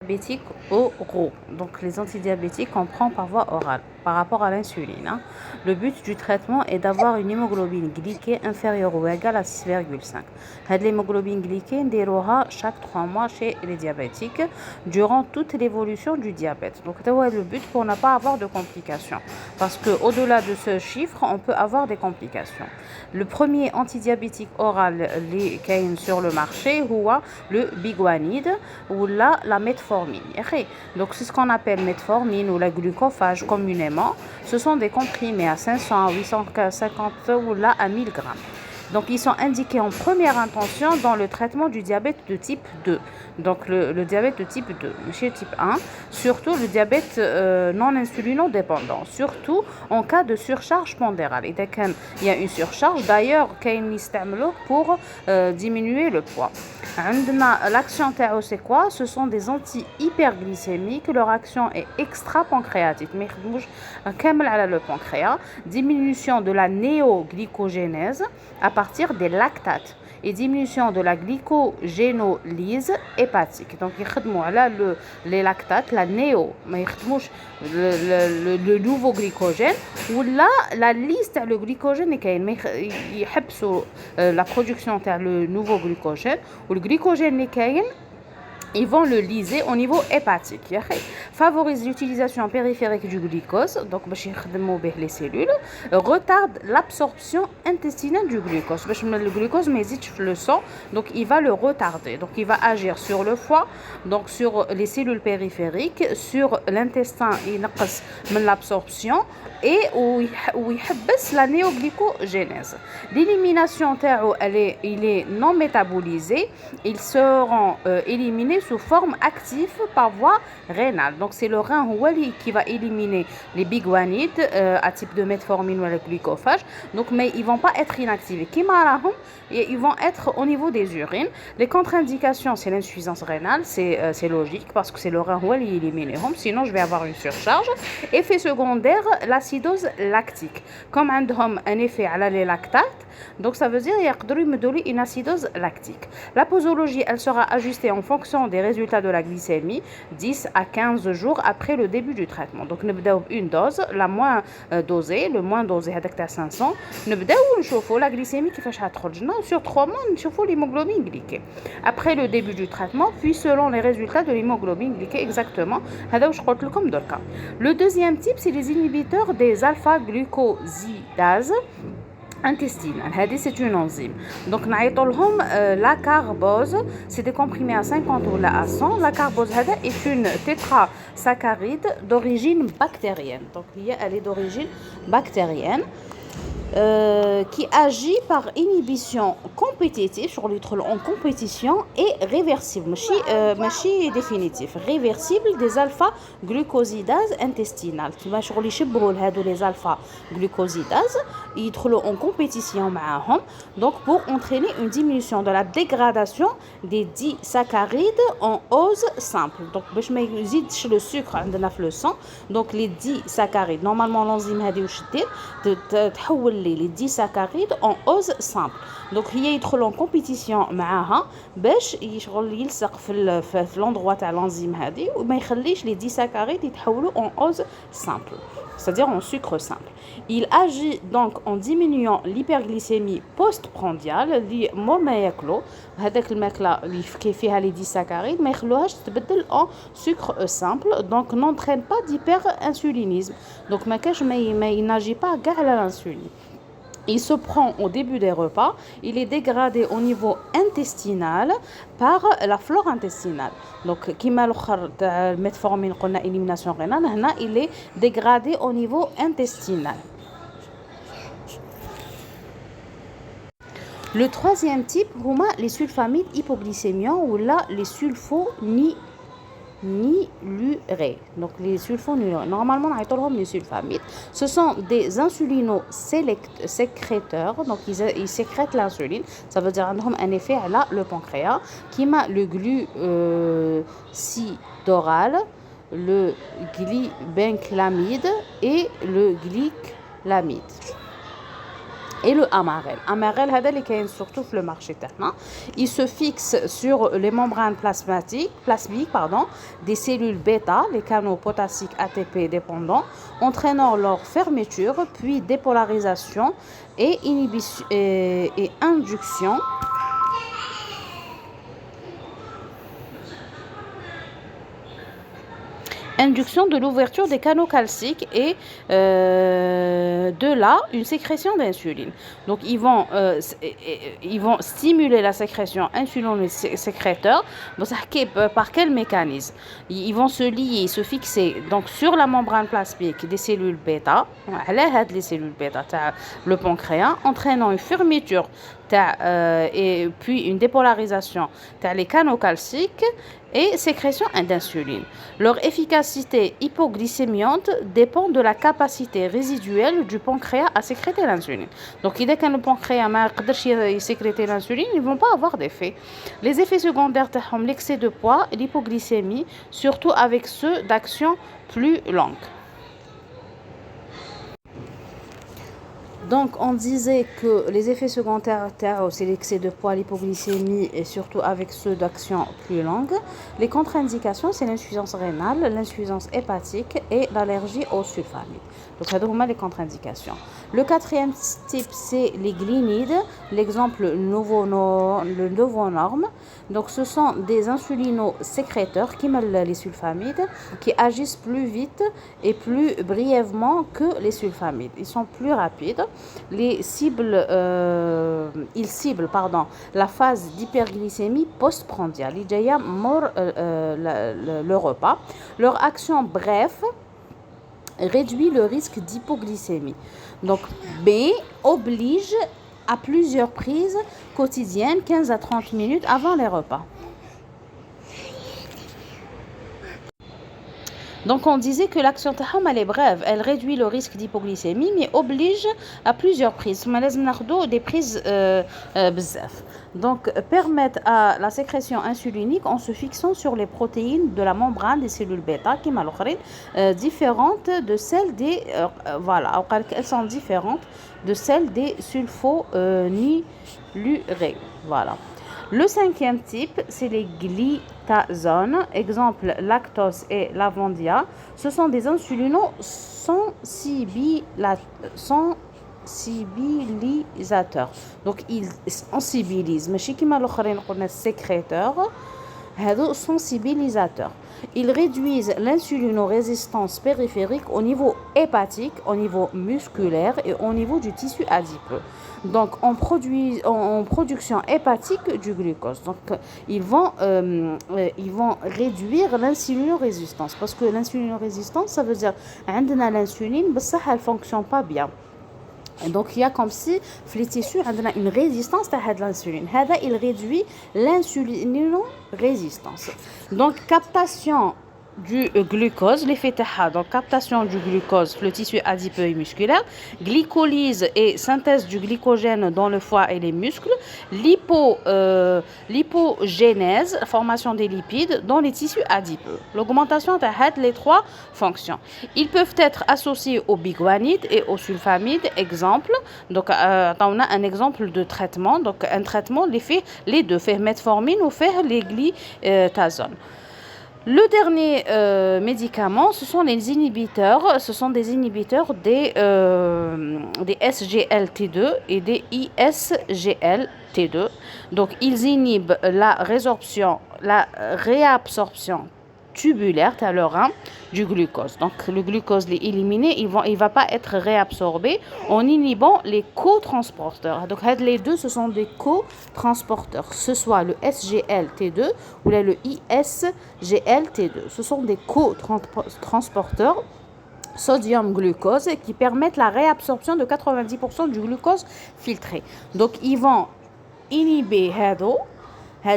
Diabétiques oraux. Donc les antidiabétiques qu'on prend par voie orale par rapport à l'insuline. Le but du traitement est d'avoir une hémoglobine glyquée inférieure ou égale à 6,5. L'hémoglobine glyquée ndéroha chaque 3 mois chez les diabétiques durant toute l'évolution du diabète. Donc c'est le but pour ne pas avoir de complications. Parce qu'au-delà de ce chiffre, on peut avoir des complications. Le premier antidiabétique oral sur le marché, le biguanide ou la metformine. Donc c'est ce qu'on appelle metformine ou la glucophage communément. Ce sont des comprimés à 500, 850 ou là à 1000 grammes. Donc ils sont indiqués en première intention dans le traitement du diabète de type 2. Donc le diabète de type 2, chez type 1, surtout le diabète non insulinodépendant, surtout en cas de surcharge pondérale. Et dès qu'il y a une surcharge, d'ailleurs, pour diminuer le poids. L'action TAO, c'est quoi? Ce sont des anti-hyperglycémiques. Leur action est extra-pancréatique. Mais le pancréas, diminution de la néoglycogénèse à partir des lactates et diminution de la glycogénolyse hépatique. Donc, les lactates, la néo, mais le nouveau glycogène, ou là, la liste, le glycogène, il la production de le nouveau glycogène, ou le glycogène, ils vont le lyser au niveau hépatique. Favorise l'utilisation périphérique du glucose, donc les cellules, retarde l'absorption intestinale du glucose. Le glucose le sang, donc il va le retarder. Donc il va agir sur le foie, donc sur les cellules périphériques, sur l'intestin, il l'absorption et où il baisse la néoglycogénèse. L'élimination il est non métabolisé, ils seront éliminés sous forme active par voie rénale. Donc c'est le rein qui va éliminer les biguanides à type de metformine ou le glucophage. Donc mais ils vont pas être inactivés. Ils vont être au niveau des urines. Les contre-indications, c'est l'insuffisance rénale, c'est logique parce que c'est le rein qui élimine. Sinon je vais avoir une surcharge. Effet secondaire, l'acidose lactique. Comme un effet à les lactates, donc ça veut dire qu'il me donne une acidose lactique. La posologie, elle sera ajustée en fonction des résultats de la glycémie 10 à 15 jours après le début du traitement. Donc nous avons une dose, la moins dosée, le moins dosé à 500. Nous avons la glycémie qui fait sur 3 mois, nous avons l'hémoglobine glyquée. Après le début du traitement, puis selon les résultats de l'hémoglobine glyquée exactement, le deuxième type, c'est les inhibiteurs des alpha-glucosidases intestinale. C'est une enzyme. Donc, la carbose, c'est des comprimés à 50 ou à 100. La carbose est une tétrasaccharide d'origine bactérienne. Donc, elle est d'origine bactérienne. Qui agit par inhibition compétitive sur le en compétition et réversible, ماشي définitif, réversible des alpha-glucosidases intestinales. Sur les alpha-glucosidases, ils يدخلوا en compétition معاهم, donc pour entraîner une diminution de la dégradation des disaccharides en ose simple. Donc باش ما يزيدش le sucre عندنا في le sang. Donc les disaccharides, normalement l'enzyme هذه واش دير تحول les disaccharides en ose simple. Donc هي يدخل en compétition معاها باش يلصق في l'endroit تاع l'enzyme هذه وما يخليش les disaccharides يتحولوا en ose simple, c'est-à-dire en sucre simple. Il agit donc en diminuant l'hyperglycémie postprandiale اللي مور ما ياكلوا هذاك الماكله اللي فيها les disaccharides ما يخلوهاش تتبدل en sucre simple, donc n'entraîne pas d'hyperinsulinisme. Donc il n'agit pas كاع على l'insuline. Il se prend au début des repas, il est dégradé au niveau intestinal par la flore intestinale. Donc, كيما الأخر تاع الميتفورمين قلنا élimination rénale, هنا il est dégradé au niveau intestinal. Le troisième type, les sulfamides hypoglycémiants ou là les sulfonylurées. Donc les sulfonylurées, normalement on les sulfamides. Ce sont des insulinosécréteurs, donc ils sécrètent l'insuline. Ça veut dire qu'ils ont un effet à le pancréas, qui a le glucidoral, le glibenclamide et le glyclamide. et le amarel. Amarel, surtout le marché terna. Il se fixe sur les membranes plasmiques, des cellules bêta, les canaux potassiques ATP dépendants, entraînant leur fermeture, puis dépolarisation et inhibition et induction de l'ouverture des canaux calciques et de là une sécrétion d'insuline. Donc ils vont stimuler la sécrétion insulino-sécréteur. Par quel mécanisme? Ils vont se lier, se fixer donc sur la membrane plasmique des cellules bêta, les cellules bêta le pancréas, entraînant une fermeture et puis une dépolarisation les canaux calciques et sécrétion d'insuline. Leur efficacité hypoglycémiante dépend de la capacité résiduelle du pancréas à sécréter l'insuline. Donc, dès que le pancréas ne sécréter l'insuline, ils ne vont pas avoir d'effet. Les effets secondaires, l'excès de poids, l'hypoglycémie, surtout avec ceux d'action plus longue. Donc, on disait que les effets secondaires, c'est l'excès de poids, l'hypoglycémie et surtout avec ceux d'action plus longue. Les contre-indications, c'est l'insuffisance rénale, l'insuffisance hépatique et l'allergie aux sulfamides. Donc, ça donne les contre-indications. Le quatrième type, c'est les glinides. L'exemple, le novonorme. Donc, ce sont des insulino-sécréteurs qui mêlent les sulfamides, qui agissent plus vite et plus brièvement que les sulfamides. Ils sont plus rapides. Ils ciblent la phase d'hyperglycémie postprandiale. Il y a le repas. Leur action bref réduit le risque d'hypoglycémie. Donc, B oblige à plusieurs prises quotidiennes, 15 à 30 minutes avant les repas. Donc, on disait que l'action elle est brève, elle réduit le risque d'hypoglycémie, mais oblige à plusieurs prises. Des prises bzaf. Donc, permettent à la sécrétion insulinique en se fixant sur les protéines de la membrane des cellules bêta, qui différentes de celles des elles sont différentes de celles des sulfonylurées. Voilà. Le cinquième type, c'est les glitazones, exemple lactose et lavandia. Ce sont des insulino-sensibilisateurs. Donc, ils sensibilisent. Mais chez qui m'a sécréteurs, sensibilisateurs. Ils réduisent l'insulinorésistance périphérique au niveau hépatique, au niveau musculaire et au niveau du tissu adipeux. Donc, en production hépatique du glucose. Donc, ils vont réduire l'insulinorésistance. Parce que l'insulinorésistance, ça veut dire l'insuline, mais ça, elle ne fonctionne pas bien. Et donc, il y a comme si, les tissus, on a une résistance à l'insuline. Il réduit l'insulinorésistance. Donc, captation du glucose, l'effet donc captation du glucose, le tissu adipeux et musculaire, glycolyse et synthèse du glycogène dans le foie et les muscles, lipogénèse, formation des lipides dans les tissus adipeux. L'augmentation de les trois fonctions. Ils peuvent être associés aux biguanides et aux sulfamides. Exemple, donc on a un exemple de traitement. Donc un traitement les deux, fait metformine ou faire les glitazones. Le dernier médicament, ce sont les inhibiteurs. Ce sont des inhibiteurs des SGLT2 et des ISGLT2. Donc, ils inhibent la réabsorption tubulaire à leur rein du glucose. Donc, le glucose est éliminé, il ne va pas être réabsorbé en inhibant les cotransporteurs. Donc, les deux, ce sont des cotransporteurs. Ce soit le SGLT2 ou le ISGLT2. Ce sont des cotransporteurs sodium-glucose qui permettent la réabsorption de 90% du glucose filtré. Donc, ils vont inhiber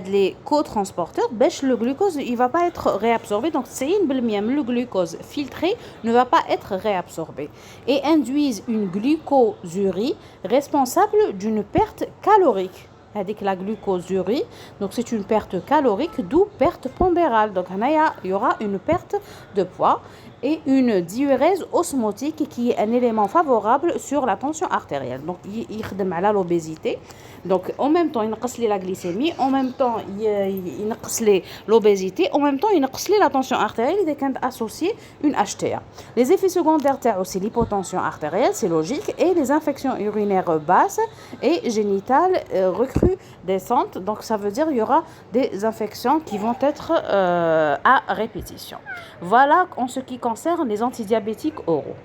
les cotransporteurs, le glucose il va pas être réabsorbé, donc c'est le glucose filtré ne va pas être réabsorbé et induisent une glucosurie responsable d'une perte calorique. Avec la glucosurie, donc c'est une perte calorique, d'où perte pondérale. Donc il y aura une perte de poids et une diurèse osmotique qui est un élément favorable sur la tension artérielle. Donc, il خدم على l'obésité. Donc, en même temps, il نقص la glycémie, en même temps, il نقص l'obésité, en même temps, il نقص la tension artérielle. Il est associé une HTA. Les effets secondaires, c'est l'hypotension artérielle, c'est logique, et les infections urinaires basses et génitales recrudescentes. Donc, ça veut dire qu'il y aura des infections qui vont être à répétition. Voilà en ce qui concerne les antidiabétiques oraux.